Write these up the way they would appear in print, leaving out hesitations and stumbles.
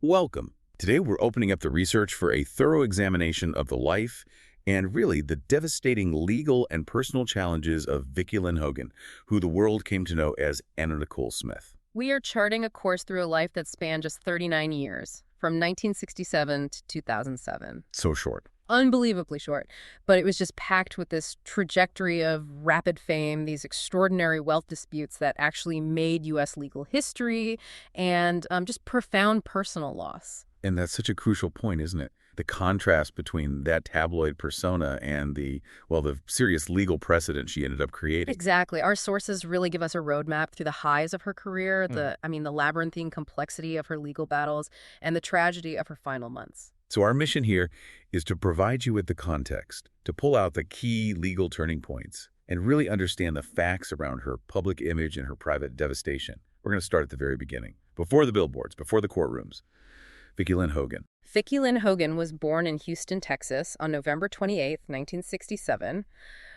Welcome. Today we're opening up the research for a thorough examination of the life and really the devastating legal and personal challenges of Vicki Lynn Hogan, who the world came to know as Anna Nicole Smith. We are charting a course through a life that spanned just 39 years, from 1967 to 2007. So short. Unbelievably short, but it was just packed with this trajectory of rapid fame, these extraordinary wealth disputes that actually made U.S. legal history, and just profound personal loss. And that's such a crucial point, isn't it? The contrast between that tabloid persona and the serious legal precedent she ended up creating. Exactly. Our sources really give us a roadmap through the highs of her career, the labyrinthine complexity of her legal battles, and the tragedy of her final months. So our mission here is to provide you with the context, to pull out the key legal turning points, and really understand the facts around her public image and her private devastation. We're going to start at the very beginning, before the billboards, before the courtrooms. Vicki Lynn Hogan. Vicki Lynn Hogan was born in Houston, Texas on November 28, 1967.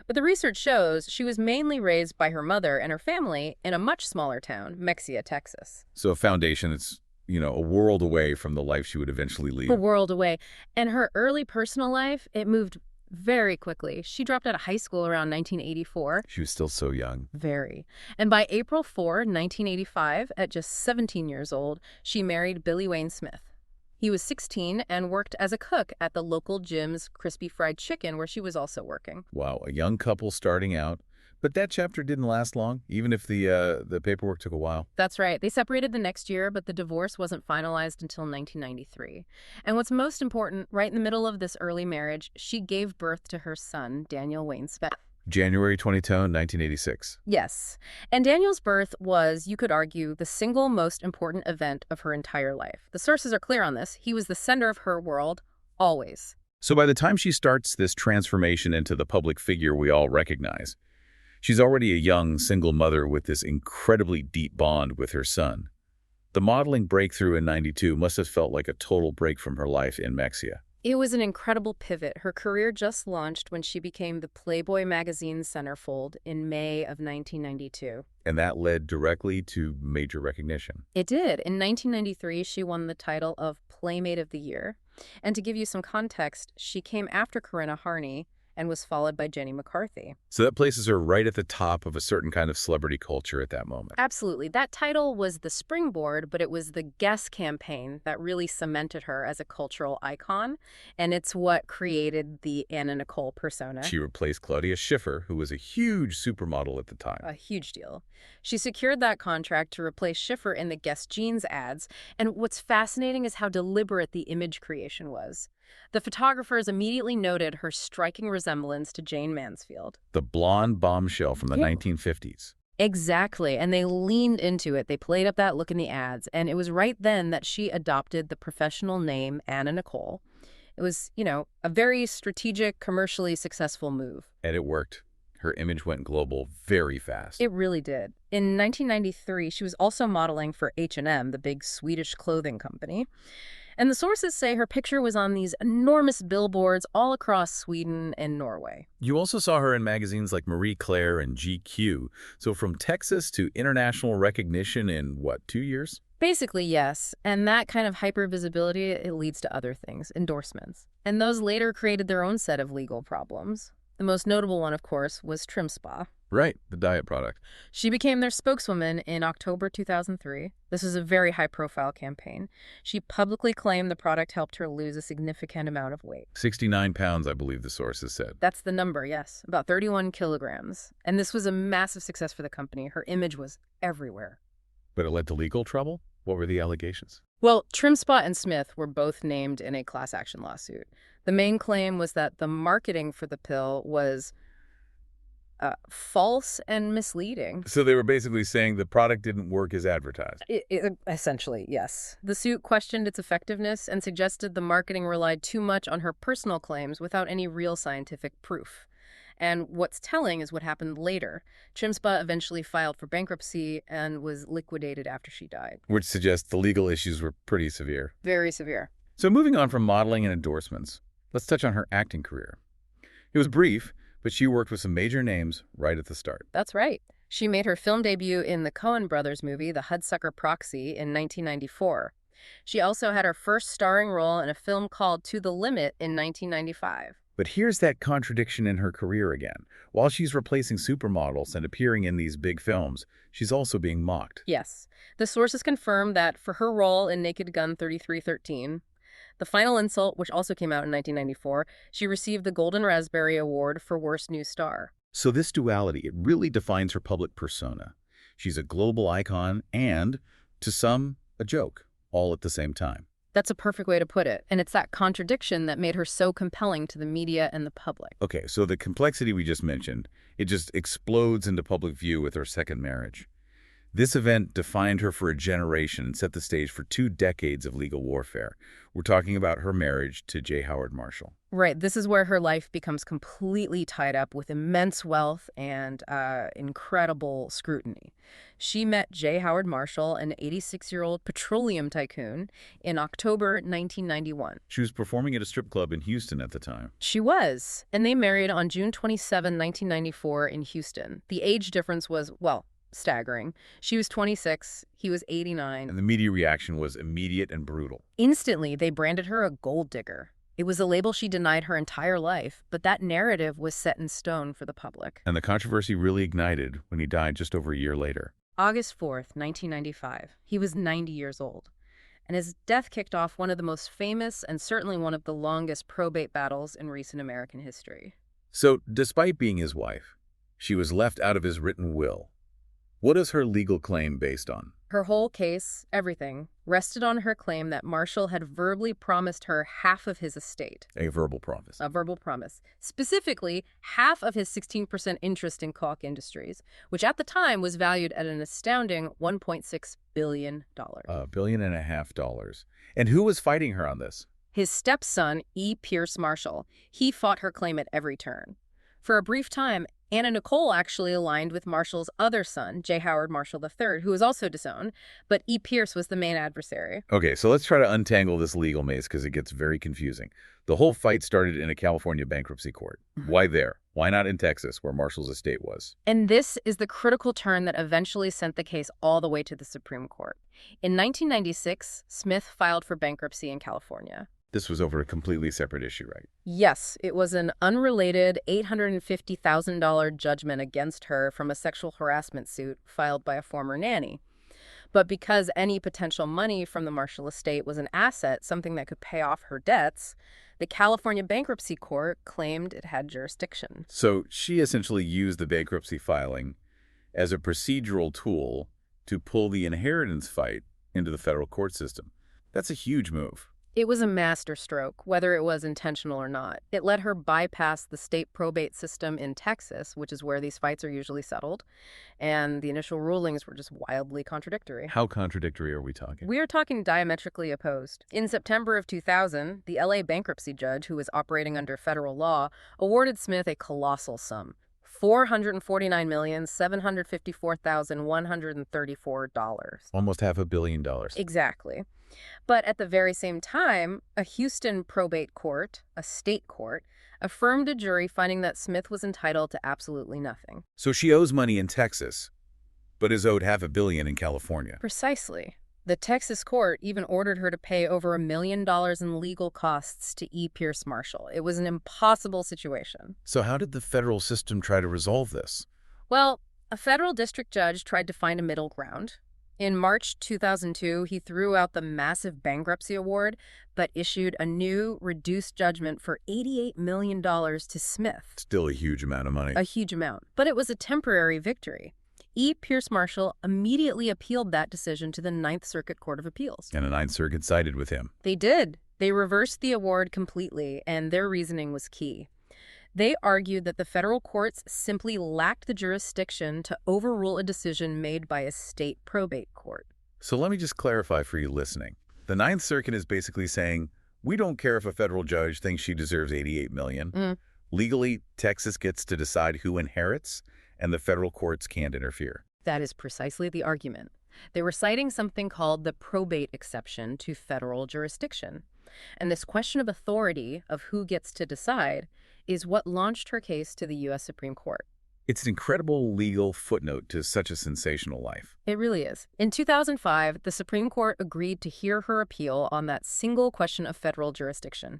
But the research shows she was mainly raised by her mother and her family in a much smaller town, Mexia, Texas. So a foundation that's a world away from the life she would eventually lead. A world away. And her early personal life, it moved very quickly. She dropped out of high school around 1984. She was still so young. Very. And by April 4, 1985, at just 17 years old, she married Billy Wayne Smith. He was 16 and worked as a cook at the local Jim's Crispy Fried Chicken, where she was also working. Wow, a young couple starting out. But that chapter didn't last long, even if the paperwork took a while. That's right. They separated the next year, but the divorce wasn't finalized until 1993. And what's most important, right in the middle of this early marriage, she gave birth to her son, Daniel Wayne Smith. January 22, 1986. Yes. And Daniel's birth was, you could argue, the single most important event of her entire life. The sources are clear on this. He was the center of her world, always. So by the time she starts this transformation into the public figure we all recognize, she's already a young, single mother with this incredibly deep bond with her son. The modeling breakthrough in '92 must have felt like a total break from her life in Mexia. It was an incredible pivot. Her career just launched when she became the Playboy magazine centerfold in May of 1992. And that led directly to major recognition. It did. In 1993, she won the title of Playmate of the Year. And to give you some context, she came after Corinna Harney and was followed by Jenny McCarthy. So that places her right at the top of a certain kind of celebrity culture at that moment. Absolutely. That title was the springboard, but it was the Guess campaign that really cemented her as a cultural icon, and it's what created the Anna Nicole persona. She replaced Claudia Schiffer, who was a huge supermodel at the time. A huge deal. She secured that contract to replace Schiffer in the Guess jeans ads, and what's fascinating is how deliberate the image creation was. The photographers immediately noted her striking resemblance to Jane Mansfield. The blonde bombshell from the 1950s. Exactly, and they leaned into it. They played up that look in the ads, and it was right then that she adopted the professional name Anna Nicole. It was, a very strategic, commercially successful move. And it worked. Her image went global very fast. It really did. In 1993, she was also modeling for H&M, the big Swedish clothing company. And the sources say her picture was on these enormous billboards all across Sweden and Norway. You also saw her in magazines like Marie Claire and GQ. So from Texas to international recognition in, 2 years? Basically, yes. And that kind of hyper-visibility, it leads to other things, endorsements. And those later created their own set of legal problems. The most notable one, of course, was Trim Spa. Right, the diet product. She became their spokeswoman in October 2003. This was a very high-profile campaign. She publicly claimed the product helped her lose a significant amount of weight. 69 pounds, I believe the sources said. That's the number, yes. About 31 kilograms. And this was a massive success for the company. Her image was everywhere. But it led to legal trouble? What were the allegations? Well, Trim Spa and Smith were both named in a class action lawsuit. The main claim was that the marketing for the pill was false and misleading. So they were basically saying the product didn't work as advertised. Essentially, yes. The suit questioned its effectiveness and suggested the marketing relied too much on her personal claims without any real scientific proof. And what's telling is what happened later. Trim Spa eventually filed for bankruptcy and was liquidated after she died. Which suggests the legal issues were pretty severe. Very severe. So moving on from modeling and endorsements, let's touch on her acting career. It was brief, but she worked with some major names right at the start. That's right. She made her film debut in the Coen brothers movie, The Hudsucker Proxy, in 1994. She also had her first starring role in a film called To the Limit in 1995. But here's that contradiction in her career again. While she's replacing supermodels and appearing in these big films, she's also being mocked. Yes, the sources confirm that for her role in Naked Gun 3313, The Final Insult, which also came out in 1994, she received the Golden Raspberry Award for Worst New Star. So this duality, it really defines her public persona. She's a global icon and, to some, a joke, all at the same time. That's a perfect way to put it, and it's that contradiction that made her so compelling to the media and the public. Okay, so the complexity we just mentioned, it just explodes into public view with her second marriage. This event defined her for a generation and set the stage for 2 decades of legal warfare. We're talking about her marriage to J. Howard Marshall. Right, this is where her life becomes completely tied up with immense wealth and incredible scrutiny. She met J. Howard Marshall, an 86-year-old petroleum tycoon, in October 1991. She was performing at a strip club in Houston at the time. She was, and they married on June 27, 1994 in Houston. The age difference was, well, staggering. She was 26, he was 89. And the media reaction was immediate and brutal. Instantly, they branded her a gold digger. It was a label she denied her entire life, but that narrative was set in stone for the public. And the controversy really ignited when he died just over a year later. August 4th, 1995. He was 90 years old. And his death kicked off one of the most famous and certainly one of the longest probate battles in recent American history. So, despite being his wife, she was left out of his written will. What is her legal claim based on? Her whole case, everything, rested on her claim that Marshall had verbally promised her half of his estate. A verbal promise. A verbal promise. Specifically, half of his 16% interest in Koch Industries, which at the time was valued at an astounding $1.6 billion. $1.5 billion. And who was fighting her on this? His stepson, E. Pierce Marshall. He fought her claim at every turn. For a brief time, Anna Nicole actually aligned with Marshall's other son, J. Howard Marshall III, who was also disowned, but E. Pierce was the main adversary. Okay, so let's try to untangle this legal maze because it gets very confusing. The whole fight started in a California bankruptcy court. Why there? Why not in Texas, where Marshall's estate was? And this is the critical turn that eventually sent the case all the way to the Supreme Court. In 1996, Smith filed for bankruptcy in California. This was over a completely separate issue, right? Yes, it was an unrelated $850,000 judgment against her from a sexual harassment suit filed by a former nanny. But because any potential money from the Marshall estate was an asset, something that could pay off her debts, the California Bankruptcy Court claimed it had jurisdiction. So she essentially used the bankruptcy filing as a procedural tool to pull the inheritance fight into the federal court system. That's a huge move. It was a masterstroke, whether it was intentional or not. It let her bypass the state probate system in Texas, which is where these fights are usually settled, and the initial rulings were just wildly contradictory. How contradictory are we talking? We are talking diametrically opposed. In September of 2000, the LA bankruptcy judge, who was operating under federal law, awarded Smith a colossal sum. $449,754,134. Almost $500 million. Exactly. But at the very same time, a Houston probate court, a state court, affirmed a jury finding that Smith was entitled to absolutely nothing. So she owes money in Texas, but is owed $500 million in California. Precisely. The Texas court even ordered her to pay over $1 million in legal costs to E. Pierce Marshall. It was an impossible situation. So how did the federal system try to resolve this? Well, a federal district judge tried to find a middle ground. In March 2002, he threw out the massive bankruptcy award, but issued a new, reduced judgment for $88 million to Smith. Still a huge amount of money. A huge amount. But it was a temporary victory. E. Pierce Marshall immediately appealed that decision to the Ninth Circuit Court of Appeals. And the Ninth Circuit sided with him. They did. They reversed the award completely, and their reasoning was key. They argued that the federal courts simply lacked the jurisdiction to overrule a decision made by a state probate court. So let me just clarify for you listening. The Ninth Circuit is basically saying, we don't care if a federal judge thinks she deserves $88 million. Legally, Texas gets to decide who inherits, and the federal courts can't interfere. That is precisely the argument. They were citing something called the probate exception to federal jurisdiction. And this question of authority, of who gets to decide, is what launched her case to the U.S. Supreme Court. It's an incredible legal footnote to such a sensational life. It really is. In 2005, the Supreme Court agreed to hear her appeal on that single question of federal jurisdiction.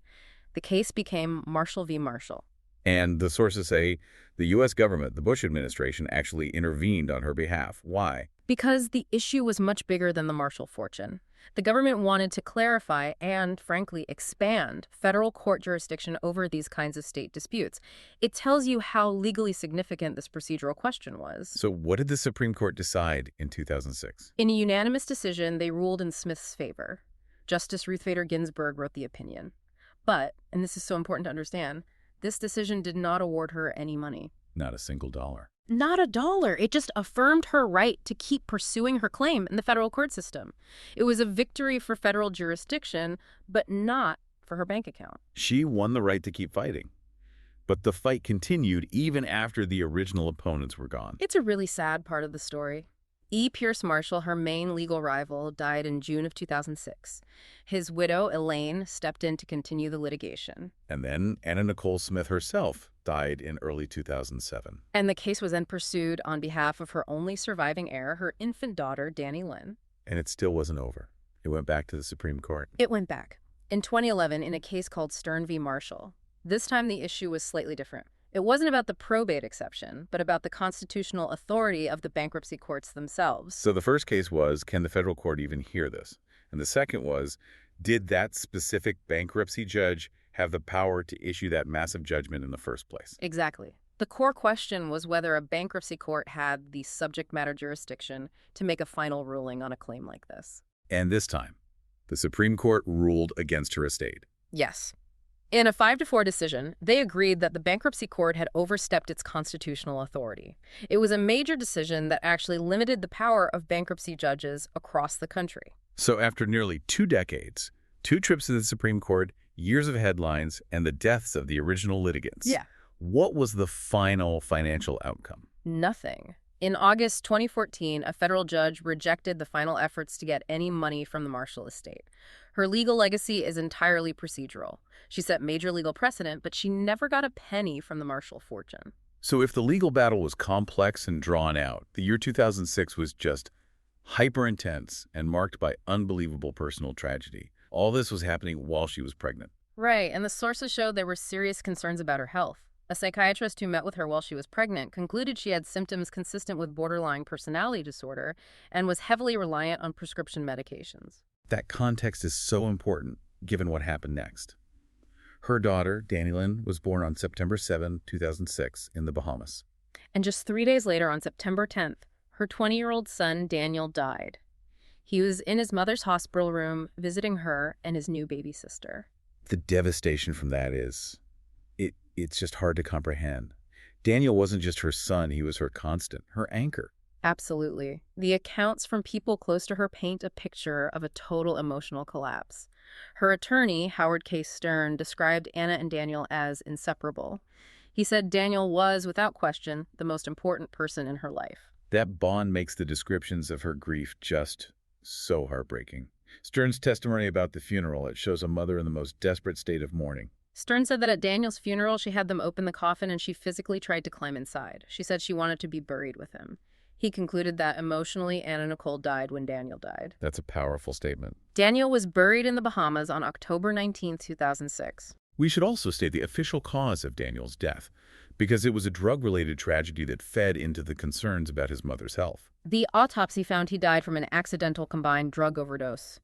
The case became Marshall v. Marshall. And the sources say the U.S. government, the Bush administration, actually intervened on her behalf. Why? Because the issue was much bigger than the Marshall fortune. The government wanted to clarify and, frankly, expand federal court jurisdiction over these kinds of state disputes. It tells you how legally significant this procedural question was. So what did the Supreme Court decide in 2006? In a unanimous decision, they ruled in Smith's favor. Justice Ruth Bader Ginsburg wrote the opinion. But, and this is so important to understand, this decision did not award her any money. Not a single dollar. Not a dollar. It just affirmed her right to keep pursuing her claim in the federal court system. It was a victory for federal jurisdiction, but not for her bank account. She won the right to keep fighting. But the fight continued even after the original opponents were gone. It's a really sad part of the story. E. Pierce Marshall, her main legal rival, died in June of 2006. His widow, Elaine, stepped in to continue the litigation. And then Anna Nicole Smith herself died in early 2007. And the case was then pursued on behalf of her only surviving heir, her infant daughter, Danny Lynn. And it still wasn't over. It went back to the Supreme Court. It went back. In 2011, in a case called Stern v. Marshall. This time the issue was slightly different. It wasn't about the probate exception, but about the constitutional authority of the bankruptcy courts themselves. So the first case was, can the federal court even hear this? And the second was, did that specific bankruptcy judge have the power to issue that massive judgment in the first place? Exactly. The core question was whether a bankruptcy court had the subject matter jurisdiction to make a final ruling on a claim like this. And this time, the Supreme Court ruled against her estate. Yes. In a 5-4 decision, they agreed that the bankruptcy court had overstepped its constitutional authority. It was a major decision that actually limited the power of bankruptcy judges across the country. So after nearly 2 decades, 2 trips to the Supreme Court, years of headlines, and the deaths of the original litigants, what was the final financial outcome? Nothing. In August 2014, a federal judge rejected the final efforts to get any money from the Marshall estate. Her legal legacy is entirely procedural. She set major legal precedent, but she never got a penny from the Marshall fortune. So if the legal battle was complex and drawn out, the year 2006 was just hyper-intense and marked by unbelievable personal tragedy. All this was happening while she was pregnant. Right, and the sources showed there were serious concerns about her health. A psychiatrist who met with her while she was pregnant concluded she had symptoms consistent with borderline personality disorder and was heavily reliant on prescription medications. That context is so important, given what happened next. Her daughter, Danny Lynn, was born on September 7, 2006, in the Bahamas. And just 3 days later, on September 10th, her 20-year-old son, Daniel, died. He was in his mother's hospital room visiting her and his new baby sister. The devastation from that it's just hard to comprehend. Daniel wasn't just her son, he was her constant, her anchor. Absolutely. The accounts from people close to her paint a picture of a total emotional collapse. Her attorney, Howard K. Stern, described Anna and Daniel as inseparable. He said Daniel was, without question, the most important person in her life. That bond makes the descriptions of her grief just so heartbreaking. Stern's testimony about the funeral, it shows a mother in the most desperate state of mourning. Stern said that at Daniel's funeral, she had them open the coffin and she physically tried to climb inside. She said she wanted to be buried with him. He concluded that emotionally, Anna Nicole died when Daniel died. That's a powerful statement. Daniel was buried in the Bahamas on October 19, 2006. We should also state the official cause of Daniel's death, because it was a drug-related tragedy that fed into the concerns about his mother's health. The autopsy found he died from an accidental combined drug overdose.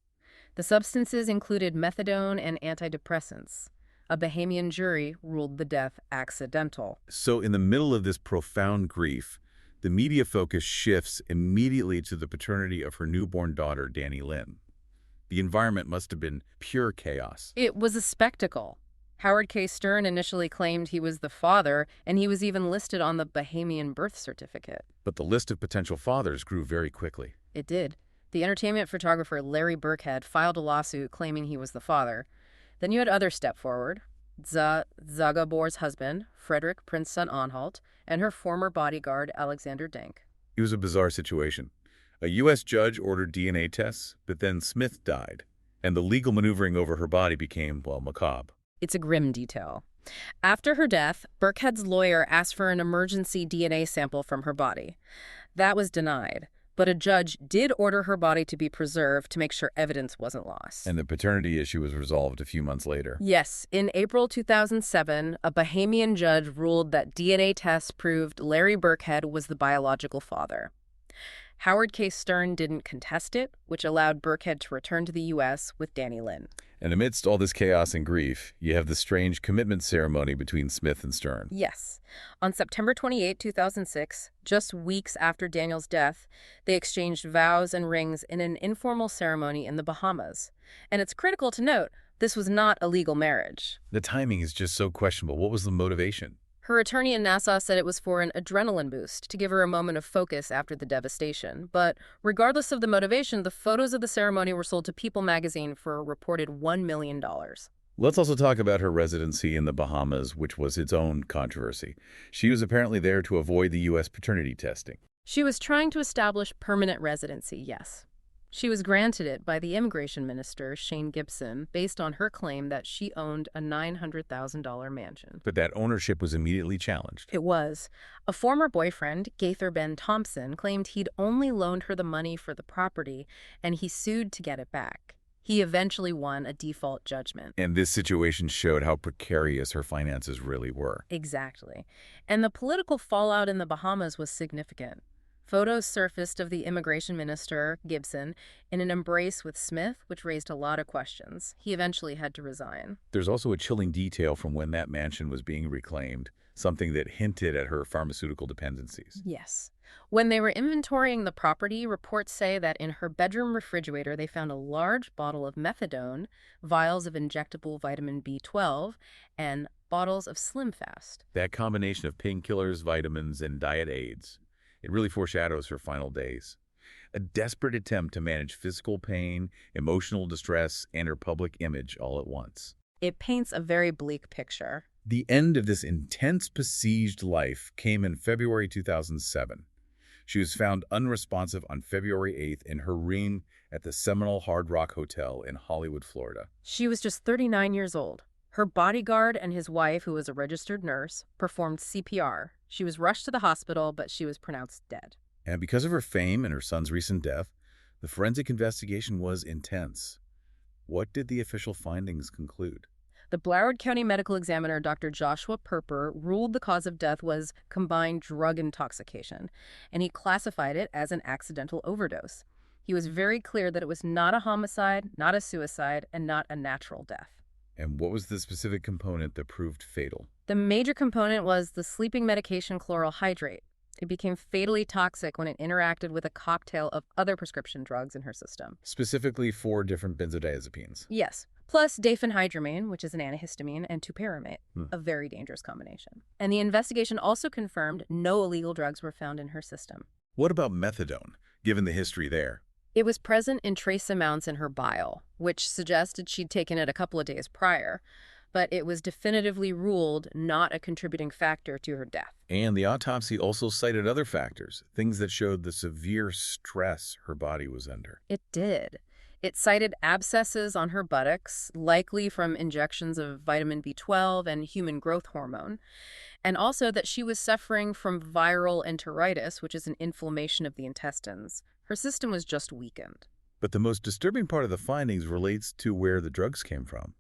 The substances included methadone and antidepressants. A Bahamian jury ruled the death accidental. So in the middle of this profound grief, the media focus shifts immediately to the paternity of her newborn daughter, Danny Lynn. The environment must have been pure chaos. It was a spectacle. Howard K. Stern initially claimed he was the father, and he was even listed on the Bahamian birth certificate. But the list of potential fathers grew very quickly. It did. The entertainment photographer Larry Burkhead filed a lawsuit claiming he was the father. Then you had others step forward. Zagabor's husband, Frederick Princeson Anhalt, and her former bodyguard, Alexander Denk. It was a bizarre situation. A U.S. judge ordered DNA tests, but then Smith died, and the legal maneuvering over her body became, well, macabre. It's a grim detail. After her death, Burkhead's lawyer asked for an emergency DNA sample from her body. That was denied, but a judge did order her body to be preserved to make sure evidence wasn't lost. And the paternity issue was resolved a few months later. Yes, in April 2007, a Bahamian judge ruled that DNA tests proved Larry Burkhead was the biological father. Howard K. Stern didn't contest it, which allowed Burkhead to return to the U.S. with Danny Lynn. And amidst all this chaos and grief, you have the strange commitment ceremony between Smith and Stern. Yes. On September 28, 2006, just weeks after Daniel's death, they exchanged vows and rings in an informal ceremony in the Bahamas. And it's critical to note, this was not a legal marriage. The timing is just so questionable. What was the motivation? Her attorney in Nassau said it was for an adrenaline boost, to give her a moment of focus after the devastation. But regardless of the motivation, the photos of the ceremony were sold to People magazine for a reported $1 million. Let's also talk about her residency in the Bahamas, which was its own controversy. She was apparently there to avoid the U.S. paternity testing. She was trying to establish permanent residency, yes. She was granted it by the immigration minister, Shane Gibson, based on her claim that she owned a $900,000 mansion. But that ownership was immediately challenged. It was. A former boyfriend, Gaither Ben Thompson, claimed he'd only loaned her the money for the property, and he sued to get it back. He eventually won a default judgment. And this situation showed how precarious her finances really were. Exactly. And the political fallout in the Bahamas was significant. Photos surfaced of the immigration minister, Gibson, in an embrace with Smith, which raised a lot of questions. He eventually had to resign. There's also a chilling detail from when that mansion was being reclaimed, something that hinted at her pharmaceutical dependencies. Yes. When they were inventorying the property, reports say that in her bedroom refrigerator they found a large bottle of methadone, vials of injectable vitamin B12, and bottles of Slim Fast. That combination of painkillers, vitamins, and diet aids, it really foreshadows her final days. A desperate attempt to manage physical pain, emotional distress, and her public image all at once. It paints a very bleak picture. The end of this intense, besieged life came in February 2007. She was found unresponsive on February 8th in her room at the Seminole Hard Rock Hotel in Hollywood, Florida. She was just 39 years old. Her bodyguard and his wife, who was a registered nurse, performed CPR. She was rushed to the hospital, but she was pronounced dead. And because of her fame and her son's recent death, the forensic investigation was intense. What did the official findings conclude? The Broward County Medical Examiner, Dr. Joshua Perper, ruled the cause of death was combined drug intoxication, and he classified it as an accidental overdose. He was very clear that it was not a homicide, not a suicide, and not a natural death. And what was the specific component that proved fatal? The major component was the sleeping medication chloral hydrate. It became fatally toxic when it interacted with a cocktail of other prescription drugs in her system. Specifically 4 different benzodiazepines. Yes, plus diphenhydramine, which is an antihistamine, and topiramate, a very dangerous combination. And the investigation also confirmed no illegal drugs were found in her system. What about methadone, given the history there? It was present in trace amounts in her bile, which suggested she'd taken it a couple of days prior, but it was definitively ruled not a contributing factor to her death. And the autopsy also cited other factors, things that showed the severe stress her body was under. It did. It cited abscesses on her buttocks, likely from injections of vitamin B12 and human growth hormone, and also that she was suffering from viral enteritis, which is an inflammation of the intestines. Her system was just weakened. But the most disturbing part of the findings relates to where the drugs came from.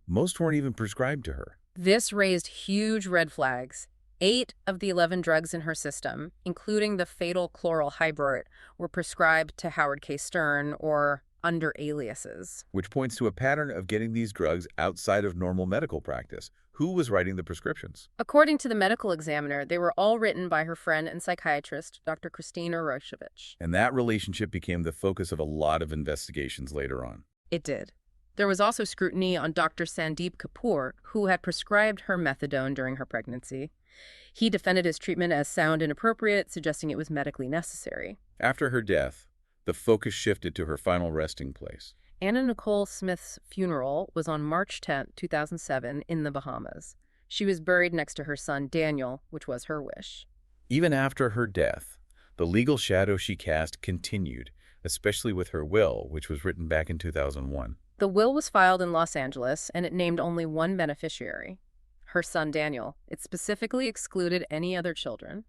Most weren't even prescribed to her. This raised huge red flags. 8 of the 11 drugs in her system, including the fatal chloral hydrate, were prescribed to Howard K. Stern or under aliases. Which points to a pattern of getting these drugs outside of normal medical practice. Who was writing the prescriptions? According to the medical examiner, they were all written by her friend and psychiatrist, Dr. Christina Roshevich. And that relationship became the focus of a lot of investigations later on. It did. There was also scrutiny on Dr. Sandeep Kapoor, who had prescribed her methadone during her pregnancy. He defended his treatment as sound and appropriate, suggesting it was medically necessary. After her death, the focus shifted to her final resting place. Anna Nicole Smith's funeral was on March 10, 2007, in the Bahamas. She was buried next to her son Daniel, which was her wish. Even after her death, the legal shadow she cast continued, especially with her will, which was written back in 2001. The will was filed in Los Angeles, and it named only one beneficiary. her son Daniel. It specifically excluded any other children,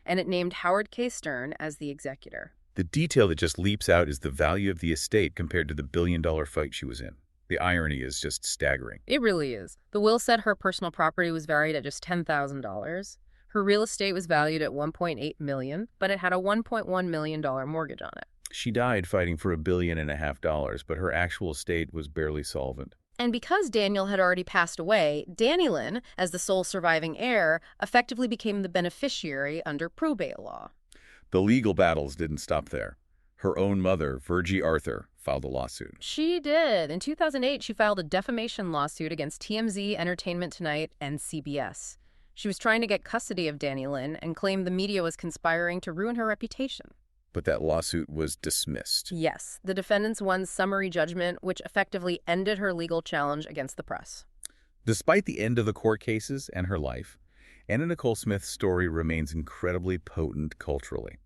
and it named Howard K. Stern as the executor. The detail that just leaps out is the value of the estate compared to the billion-dollar fight she was in. The irony is just staggering. It really is. The will said her personal property was valued at just $10,000. Her real estate was valued at $1.8 million, but it had a $1.1 million mortgage on it. She died fighting for $1.5 billion, but her actual estate was barely solvent. And because Daniel had already passed away, Danny Lynn, as the sole surviving heir, effectively became the beneficiary under probate law. The legal battles didn't stop there. Her own mother, Virgie Arthur, filed a lawsuit. She did. In 2008, she filed a defamation lawsuit against TMZ, Entertainment Tonight, and CBS. She was trying to get custody of Danny Lynn and claimed the media was conspiring to ruin her reputation. But that lawsuit was dismissed. Yes, the defendants won summary judgment, which effectively ended her legal challenge against the press. Despite the end of the court cases and her life, Anna Nicole Smith's story remains incredibly potent culturally.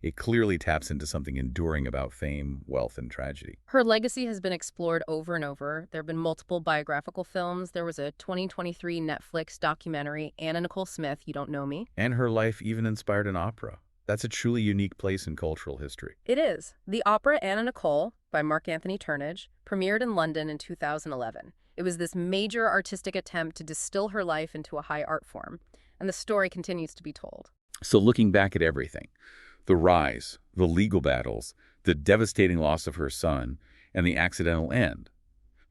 It clearly taps into something enduring about fame, wealth, and tragedy. Her legacy has been explored over and over. There have been multiple biographical films. There was a 2023 Netflix documentary, Anna Nicole Smith, You Don't Know Me. And her life even inspired an opera. That's a truly unique place in cultural history. It is. The opera Anna Nicole by Mark Anthony Turnage premiered in London in 2011. It was this major artistic attempt to distill her life into a high art form, and the story continues to be told. So looking back at everything, the rise, the legal battles, the devastating loss of her son, and the accidental end,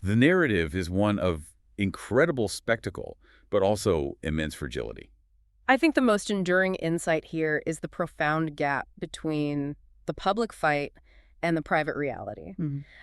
the narrative is one of incredible spectacle, but also immense fragility. I think the most enduring insight here is the profound gap between the public fight and the private reality.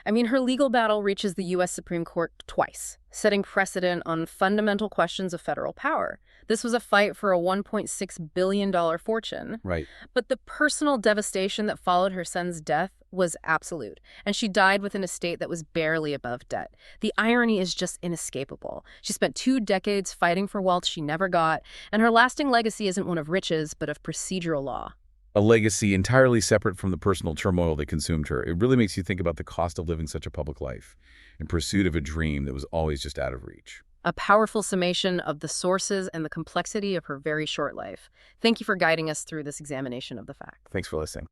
I mean, her legal battle reaches the U.S. Supreme Court twice, setting precedent on fundamental questions of federal power. This was a fight for a $1.6 billion fortune. Right. But the personal devastation that followed her son's death was absolute, and she died with an estate that was barely above debt. The irony is just inescapable. She spent 2 decades fighting for wealth she never got, and her lasting legacy isn't one of riches, but of procedural law. A legacy entirely separate from the personal turmoil that consumed her. It really makes you think about the cost of living such a public life in pursuit of a dream that was always just out of reach. A powerful summation of the sources and the complexity of her very short life. Thank you for guiding us through this examination of the facts. Thanks for listening.